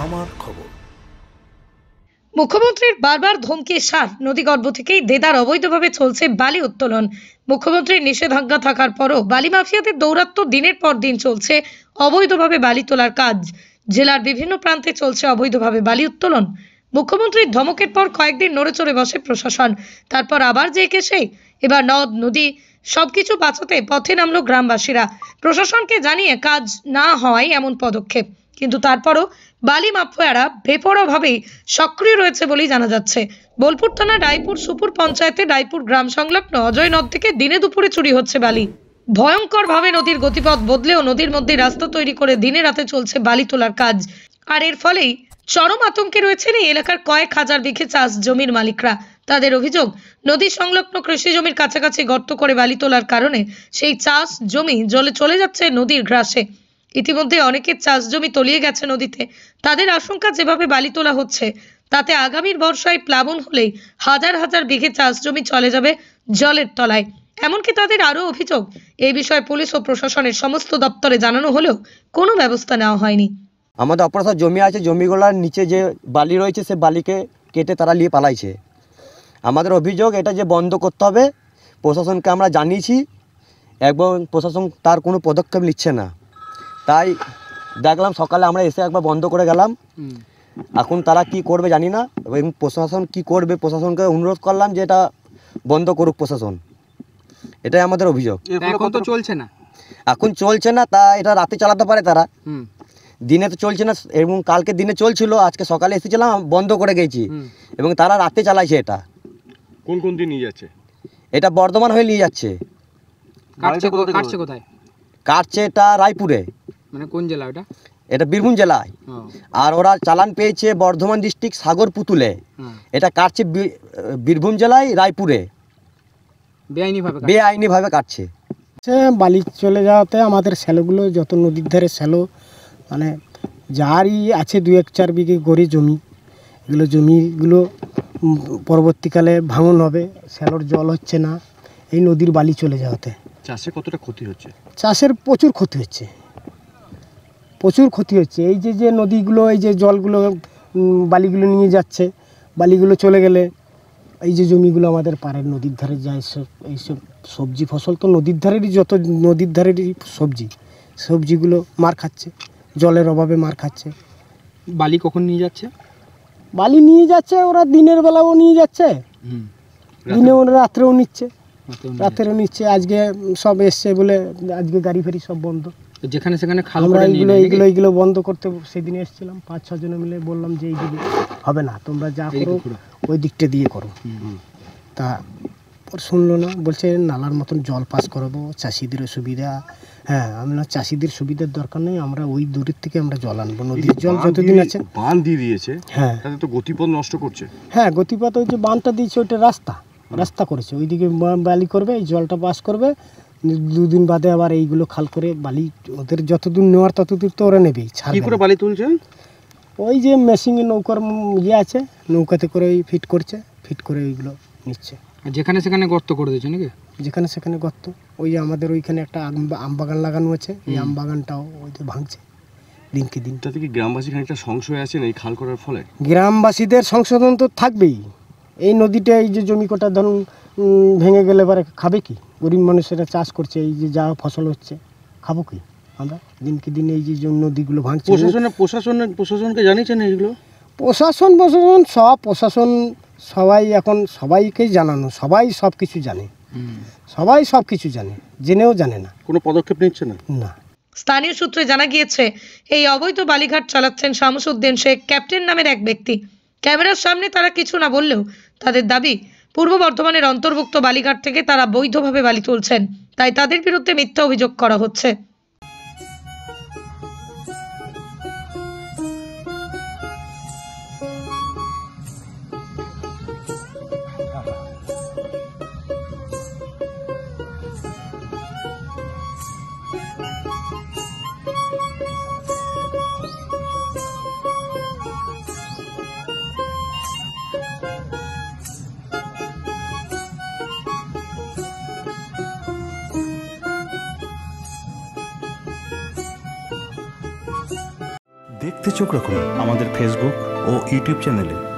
আমার খবর। মুখ্যমন্ত্রীর বারবার ধমকি সার নদীগর্ভ থেকেই দেদার অবৈধভাবে চলছে বালি উত্তোলন। মুখ্যমন্ত্রীর নিষেধাজ্ঞা থাকার পরও বালি মাফিয়াদের দৌরাত্ম্য দিনের পর দিন চলছে অবৈধভাবে বালি তোলার কাজ। জেলার বিভিন্ন প্রান্তে চলছে অবৈধভাবে বালি উত্তোলন। মুখ্যমন্ত্রীর ধমকের পর কয়েকদিন নড়েচড়ে বসে প্রশাসন, তারপর আবার যে কেসে এবার নদ নদী সবকিছু বাঁচাতে পথে নামলো গ্রামবাসীরা। প্রশাসনকে জানিয়ে কাজ না হওয়ায় এমন পদক্ষেপ, কিন্তু তারপরও বালি মাফিয়ারা বেপরোয়াভাবেই সক্রিয় রয়েছে বলেই জানা যাচ্ছে। বোলপুর থানা রায়পুর সুপুর পঞ্চায়েতে রায়পুর গ্রাম সংলগ্ন অজয় নদ থেকে দিনে দুপুরে চুরি হচ্ছে বালি। ভয়ঙ্করভাবে নদীর গতিপথ বদলেও নদীর মধ্যে রাস্তা তৈরি করে দিনে রাতে চলছে বালি তোলার কাজ। আর এর ফলেই চরম আতঙ্কে রয়েছেন এই এলাকার কয়েক হাজার বিঘে চাষ জমির মালিকরা। তাদের অভিযোগ, নদী সংলগ্ন কৃষি জমির কাছাকাছি গর্ত করে বালি তোলার কারণে সেই চাষ জমি জলে চলে যাচ্ছে নদীর গ্রাসে। ইতিমধ্যে অনেকের চাষ জমি তলিয়ে গেছে নদীতে। তাদের আশঙ্কা, যেভাবে বালি তোলা হচ্ছে তাতে আগামীর বর্ষায় প্লাবন হলেই হাজার হাজার বিঘে চাষ জমি চলে যাবে জলের তলায়। এমনকি তাদের আরও অভিযোগ, এই বিষয়ে পুলিশ ও প্রশাসনের সমস্ত দপ্তরে জানানো হলেও কোনো ব্যবস্থা নেওয়া হয়নি। আমাদের অপরাধ জমি আছে, জমিগুলোর নিচে যে বালি রয়েছে সে বালিকে কেটে তারা নিয়ে পালাইছে। আমাদের অভিযোগ এটা যে বন্ধ করতে হবে। প্রশাসনকে আমরা জানিয়েছি এবং প্রশাসন তার কোনো পদক্ষেপ নিচ্ছে না। তাই দেখলাম সকালে আমরা এসে একবার বন্ধ করে গেলাম। এখন তারা কি করবে জানি না, এবং প্রশাসন কি করবে প্রশাসনকে অনুরোধ করলাম যে এটা বন্ধ করুক প্রশাসন। এটাই আমাদের অভিযোগ। এখন তো চলছে না, এখন চলছে না, তা এটা রাতে চালাতে পারে তারা, দিনে তো চলছে না। এবং কালকে দিনে চলছিল, আজকে সকালে এসেছিলাম বন্ধ করে গেছি, এবং তারা রাতে চালাইছে। এটা কোন কোন দিন নিয়ে যাচ্ছে? এটা বর্ধমান হয়ে নিয়ে যাচ্ছে। কাটছে কোথায়? কাটছে এটা রায়পুরে। মানে কোন জেলা ওটা? এটা বীরভূম জেলায়। আর ওরা চালান পেয়েছে বর্ধমান ডিস্ট্রিক্ট সাগর পুতুলে। এটা কাটছে বীরভূম জেলায় রায়পুরে। বেআইনিভাবে কাটছে। বালি চলে যাওয়াতে আমাদের শ্যালোগুলো, যত নদীর ধারে শ্যালো, মানে যারই আছে 2-4 বিঘে গড়ে জমি, এগুলো জমিগুলো পরবর্তীকালে ভাঙন হবে। শ্যালোর জল হচ্ছে না এই নদীর বালি চলে যাওয়াতে। চাষে কতটা ক্ষতি হচ্ছে? চাষের প্রচুর ক্ষতি হচ্ছে, প্রচুর ক্ষতি হচ্ছে। এই যে নদীগুলো, এই যে জলগুলো বালিগুলো নিয়ে যাচ্ছে, বালিগুলো চলে গেলে এই যে জমিগুলো আমাদের পাড়ের নদীর ধারে যায়, এইসব সবজি ফসল তো নদীর ধারেরই, যত নদীর ধারেরই সবজিগুলো মার খাচ্ছে, জলের অভাবে মার খাচ্ছে। বালি কখন নিয়ে যাচ্ছে? বালি নিয়ে যাচ্ছে ওরা দিনের বেলাও নিয়ে যাচ্ছে, দিনে ওরা রাত্রেও নিচ্ছে, আজকে সব এসছে বলে আজকে গাড়ি ফাড়ি সব বন্ধ। যেখানে সেখানে আমরা এইগুলো বন্ধ করতে সেদিন এসেছিলাম 5-6 জনে মিলে, বললাম যে এইদিকে হবে না, তোমরা যা করো ওই দিকটা দিয়ে করো। তা শুনলো না, বলছে নালার মতন জল পাস করাবো, চাষিদের সুবিধা। হ্যাঁ, আমরা চাষিদের সুবিধার দরকার নেই, আমরা ওই দূরের থেকে আমরা জল আনবো। নদীর জল যতদিন আছে বাঁধ দিয়ে দিয়েছে, হ্যাঁ, তাতে তো গতিপথ নষ্ট করছে। হ্যাঁ, গতিপথ ওই যে বাঁধটা দিয়েছে, ওইটা রাস্তা করেছে, ওইদিকে বালি করবে, এই জলটা পাস করবে, 2 দিন বাদে আবার এইগুলো খাল করে বালি ওদের যতদূর নেওয়ার ততদূর তো ওরা নেবেই। কি করে বালি তুলছে? ওই যে মেশিনে নৌকার ইয়ে আছে, নৌকাতে করে ওই ফিট করে ওইগুলো নিচ্ছে। যেখানে সেখানে গর্ত করে দিয়েছে নাকি? যেখানে সেখানে গর্ত। ওই যে আমাদের ওইখানে একটা আম বাগান লাগানো আছে, এই আম বাগানটাও ওই যে ভাঙছে দিনকে দিন। তাতে কি গ্রামবাসী খানিকটা সংশয় আছেন এই খাল করার ফলে? গ্রামবাসীদের সংশোধন তো থাকবেই। এই নদীটা, এই যে জমি কটা ধরুন ভেঙে গেলে এবারে খাবে কি? গরিব মানুষেরা চাষ করছে, এই যে যা ফসল হচ্ছে খাবো কি আমরা? দিনকে দিন এই যে নদীগুলো ভাঙছে। প্রশাসনকে জানিয়েছেন এইগুলো? প্রশাসন সবাই এখন সবাইকেই জানানো, সবাই সব কিছু জানে, সবাই সব কিছু জানে, জেনেও জানে না, কোনো পদক্ষেপ নিচ্ছে না। না। স্থানীয় সূত্রে জানা গিয়েছে, এই অবৈধ বালিঘাট চালাচ্ছেন শামসুদ্দিন শেখ ক্যাপ্টেন নামের এক ব্যক্তি। ক্যামেরার সামনে তারা কিছু না বললেও তাদের দাবি, পূর্ব বর্ধমানের অন্তর্ভুক্ত বালিঘাট থেকে তারা বৈধভাবে বালি তুলছেন, তাই তাদের বিরুদ্ধে মিথ্যা অভিযোগ করা হচ্ছে। দেখতে চোখ রাখুন আমাদের ফেসবুক ও ইউটিউব চ্যানেলে।